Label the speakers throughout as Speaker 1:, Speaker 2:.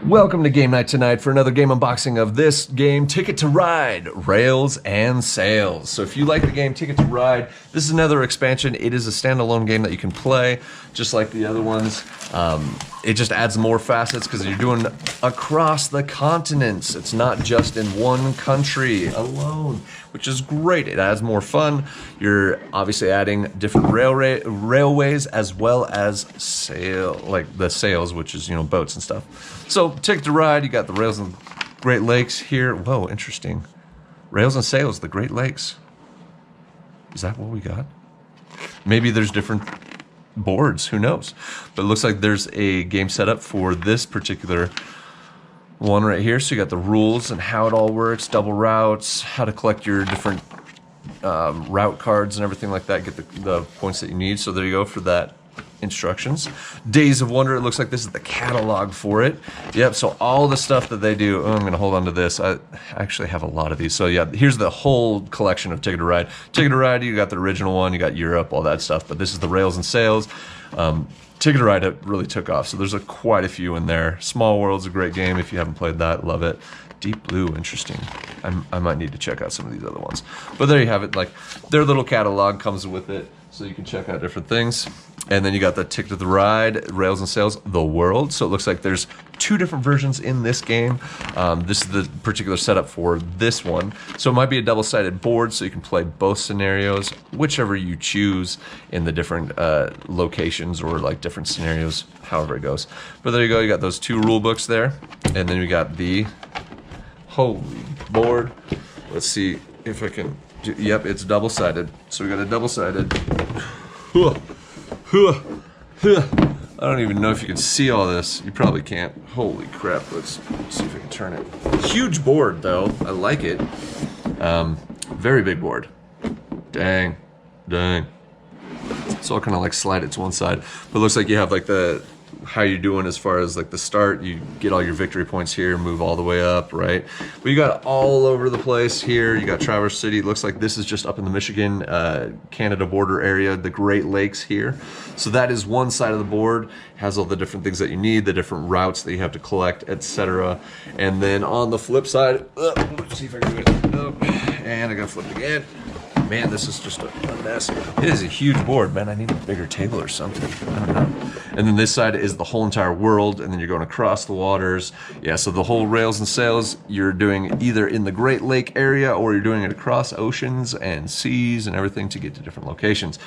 Speaker 1: Welcome to Game Night tonight for another game unboxing of this game, Ticket to Ride, Rails and Sails. So if you like the game Ticket to Ride, this is another expansion. It is a standalone game that you can play, just like the other ones. It just adds more facets because you're doing across the continents. It's not just in one country alone, which is great. It adds more fun. You're obviously adding different railways as well as the sails, which is, boats and stuff. So Ticket to Ride, you got the rails and Great Lakes here. Whoa, interesting. Rails and sails, the Great Lakes. Is that what we got? Maybe there's different boards, who knows? But it looks like there's a game setup for this particular one right here. So you got the rules and how it all works, double routes, how to collect your different route cards and everything like that, get the points that you need. So there you go for that. Instructions. Days of Wonder, it looks like this is the catalog for it. Yep, so all the stuff that they do. I'm going to hold on to this. I actually have a lot of these. So yeah, here's the whole collection of Ticket to Ride. Ticket to Ride, you got the original one, you got Europe, all that stuff, but this is the Rails and Sails. Ticket to Ride, it really took off, so there's quite a few in there. Small World's a great game if you haven't played that, love it. Deep Blue, interesting. I might need to check out some of these other ones. But there you have it, their little catalog comes with it, so you can check out different things. And then you got the Ticket to the Ride, Rails and Sails, The World. So it looks like there's two different versions in this game. This is the particular setup for this one. So it might be a double-sided board, so you can play both scenarios, whichever you choose in the different locations or different scenarios, however it goes. But there you go, you got those two rule books there. And then we got the holy board. Let's see if I can do, yep, it's double-sided. So we got a double-sided. I don't even know if you can see all this. You probably can't. Holy crap. Let's see if I can turn it. Huge board, though. I like it. Very big board. Dang. So I'll kind of slide it to one side. But it looks like you have how you're doing as far as the start. You get all your victory points here, move all the way up, right? But you got all over the place here. You got Traverse City. It looks like this is just up in the Michigan, Canada border area, the Great Lakes here. So that is one side of the board. It has all the different things that you need, the different routes that you have to collect, etc. And then on the flip side, let's see if I can do it. And I got flipped again. Man, this is just a mess. It is a huge board, man. I need a bigger table or something. I don't know. And then this side is the whole entire world, and then you're going across the waters. Yeah, so the whole Rails and Sails, you're doing either in the Great Lake area or you're doing it across oceans and seas and everything to get to different locations.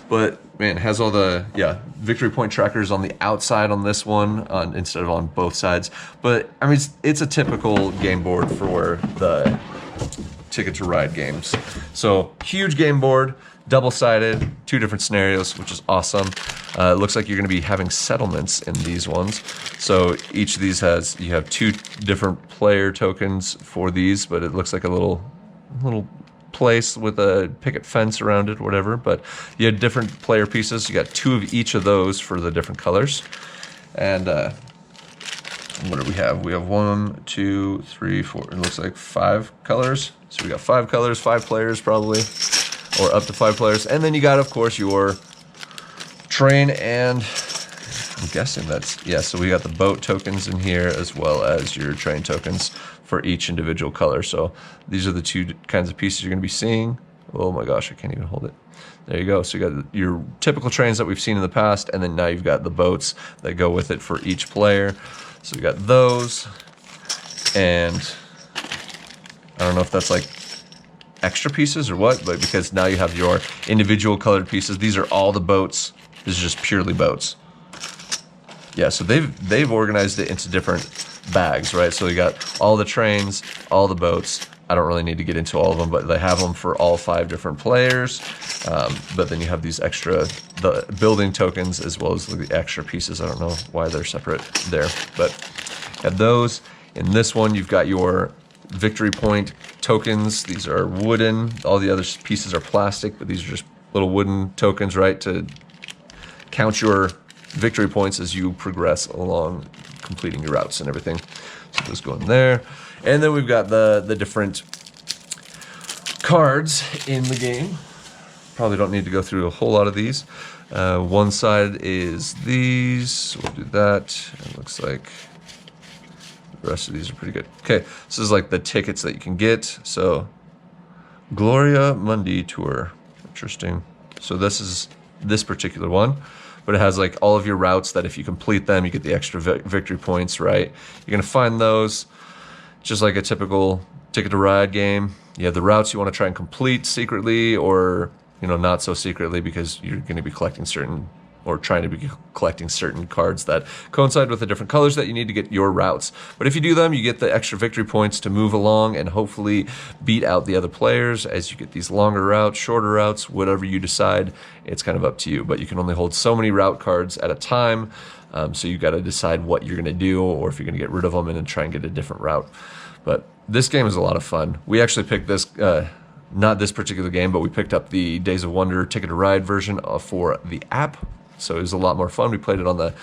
Speaker 1: But man, it has all the victory point trackers on the outside on this one instead of on both sides. But I mean, it's a typical game board for the Ticket to Ride games. So huge game board, double-sided, two different scenarios, which is awesome. It looks like you're going to be having settlements in these ones. So each of these you have two different player tokens for these, but it looks like a little place with a picket fence around it, whatever. But you had different player pieces. You got two of each of those for the different colors. And what do we have? We have 1, 2, 3, 4. It looks like 5 colors. So we got 5 colors, 5 players probably, or up to 5 players. And then you got, of course, your train and I'm guessing so we got the boat tokens in here as well as your train tokens for each individual color. So these are the two kinds of pieces you're going to be seeing. Oh my gosh, I can't even hold it. There you go. So you got your typical trains that we've seen in the past, and then now you've got the boats that go with it for each player. So we got those, and I don't know if that's extra pieces or what, but because now you have your individual colored pieces. These are all the boats. This is just purely boats. Yeah, so they've organized it into different bags, right? So you got all the trains, all the boats. I don't really need to get into all of them, but they have them for all 5 different players. But then you have these the building tokens as well as the extra pieces. I don't know why they're separate there, but you have those. In this one, you've got your victory point tokens. These are wooden. All the other pieces are plastic, but these are just little wooden tokens, right, to count your victory points as you progress along completing your routes and everything. So those go in there. And then we've got the different cards in the game. Probably don't need to go through a whole lot of these. One side is these. We'll do that. It looks like The rest of these are pretty good. Okay, this is like the tickets that you can get. So Gloria Mundi Tour. Interesting. So this is this particular one, but it has like all of your routes that if you complete them, you get the extra victory points, right? You're going to find those just like a typical Ticket to Ride game. You have the routes you want to try and complete secretly or, you know, not so secretly because you're going to be collecting certain or trying to be collecting certain cards that coincide with the different colors that you need to get your routes. But if you do them, you get the extra victory points to move along and hopefully beat out the other players as you get these longer routes, shorter routes, whatever you decide, it's kind of up to you. But you can only hold so many route cards at a time, so you got to decide what you're going to do or if you're going to get rid of them and then try and get a different route. But this game is a lot of fun. We actually picked this, not this particular game, but we picked up the Days of Wonder Ticket to Ride version for the app. So it was a lot more fun. We played it on the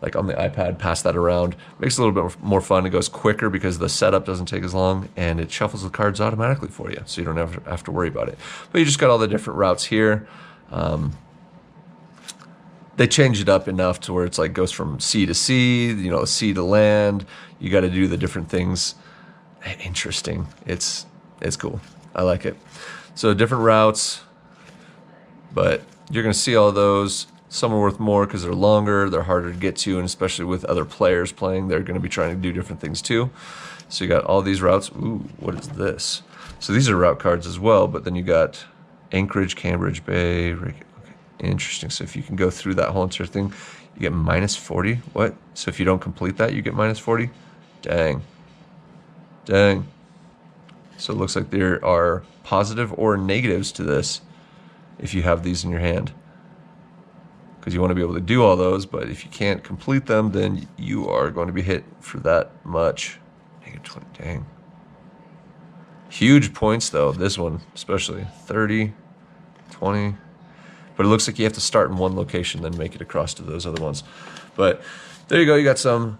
Speaker 1: iPad, passed that around. Makes it a little bit more fun. It goes quicker because the setup doesn't take as long, and it shuffles the cards automatically for you, so you don't have to worry about it. But you just got all the different routes here. They changed it up enough to where it's like goes from sea to sea, you know, sea to land. You got to do the different things. Interesting. It's cool. I like it. So different routes, but you're going to see all those. Some are worth more because they're longer, they're harder to get to, and especially with other players playing, they're going to be trying to do different things too. So you got all these routes. Ooh, what is this? So these are route cards as well, but then you got Anchorage, Cambridge Bay. Okay, interesting. So if you can go through that whole entire thing, you get minus 40. What? So if you don't complete that, you get minus 40? Dang. Dang. So it looks like there are positive or negatives to this if you have these in your hand, because you want to be able to do all those, but if you can't complete them, then you are going to be hit for that much. Negative 20, dang. Huge points though, this one especially. 30, 20. But it looks like you have to start in one location, then make it across to those other ones. But there you go, you got some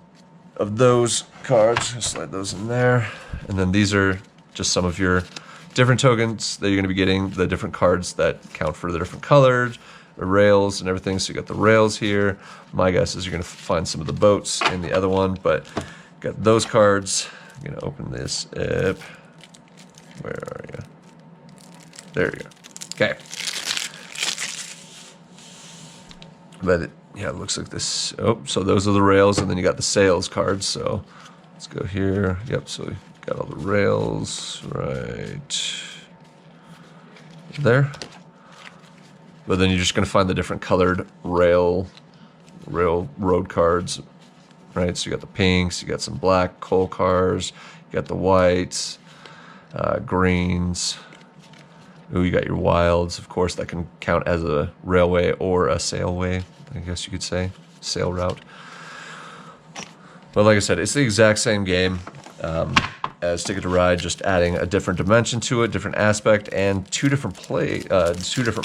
Speaker 1: of those cards. Slide those in there. And then these are just some of your different tokens that you're going to be getting, the different cards that count for the different colors, the rails and everything. So you got the rails here. My guess is you're going to find some of the boats in the other one, but got those cards. I'm going to open this up. Where are you? There you go. Okay. But yeah, it looks like this. Oh, so those are the rails, and then you got the sails cards. So let's go here. Yep, so we got all the rails right there. But then you're just going to find the different colored railroad cards, right? So you got the pinks, you got some black coal cars, you got the whites, greens. Ooh, you got your wilds, of course, that can count as a railway or a sailway, I guess you could say, sail route. But like I said, it's the exact same game as Ticket to Ride, just adding a different dimension to it, different aspect, and two different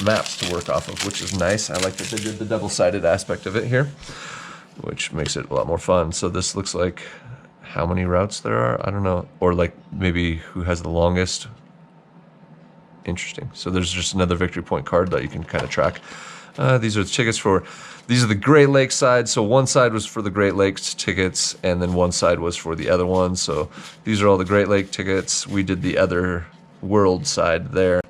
Speaker 1: maps to work off of, which is nice. I like that they did the double-sided aspect of it here, which makes it a lot more fun. So this looks like how many routes there are, I don't know, or like maybe who has the longest. Interesting. So there's just another victory point card that you can kind of track. These are the tickets for, these are the Great Lakes side. So one side was for the Great Lakes tickets, and then one side was for the other one. So these are all the Great Lake tickets. We did the other world side there.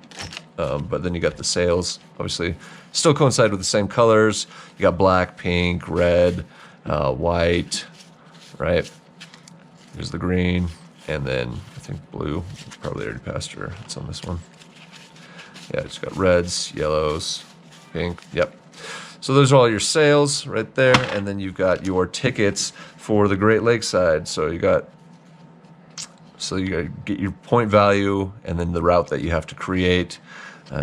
Speaker 1: But then you got the sails, obviously still coincide with the same colors. You got black, pink, red, white, right? Here's the green, and then I think blue. Probably already passed her. It's on this one. Yeah, it's got reds, yellows, pink. Yep. So those are all your sails right there, and then you've got your tickets for the Great Lakes side. So you got to get your point value, and then the route that you have to create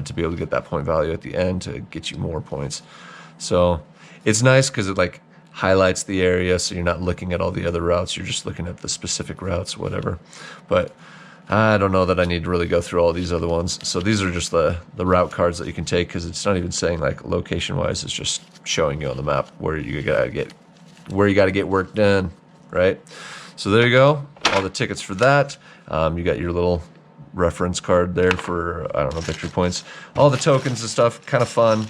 Speaker 1: to be able to get that point value at the end to get you more points. So it's nice because it like highlights the area, so you're not looking at all the other routes. You're just looking at the specific routes, whatever. But I don't know that I need to really go through all these other ones. So these are just the route cards that you can take, because it's not even saying like location wise. It's just showing you on the map where you gotta get work done, right? So there you go, all the tickets for that. You got your little reference card there for, I don't know, victory points. All the tokens and stuff, kind of fun.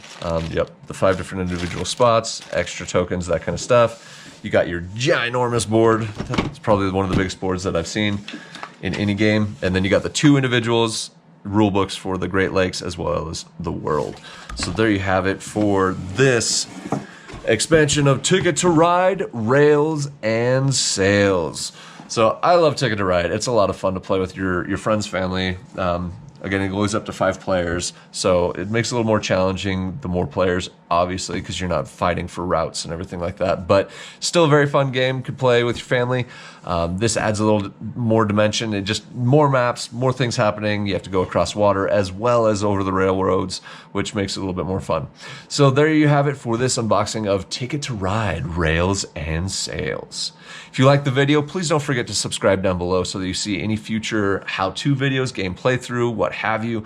Speaker 1: Yep, the 5 different individual spots, extra tokens, that kind of stuff. You got your ginormous board. It's probably one of the biggest boards that I've seen in any game. And then you got the 2 individuals, rule books for the Great Lakes as well as the world. So there you have it for this expansion of Ticket to Ride, Rails, and Sails. So I love Ticket to Ride. It's a lot of fun to play with your friends, family. Again, it goes up to 5 players, so it makes it a little more challenging, the more players, obviously, because you're not fighting for routes and everything like that. But still a very fun game. Could play with your family. This adds a little more dimension. It just more maps, more things happening. You have to go across water as well as over the railroads, which makes it a little bit more fun. So there you have it for this unboxing of Ticket to Ride, Rails, and Sails. If you like the video, please don't forget to subscribe down below so that you see any future how-to videos, game playthrough, what have you.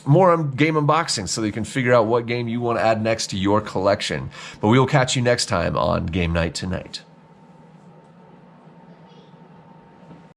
Speaker 1: More on game unboxing so that you can figure out what game you want to add next to your collection. But we will catch you next time on Game Night Tonight.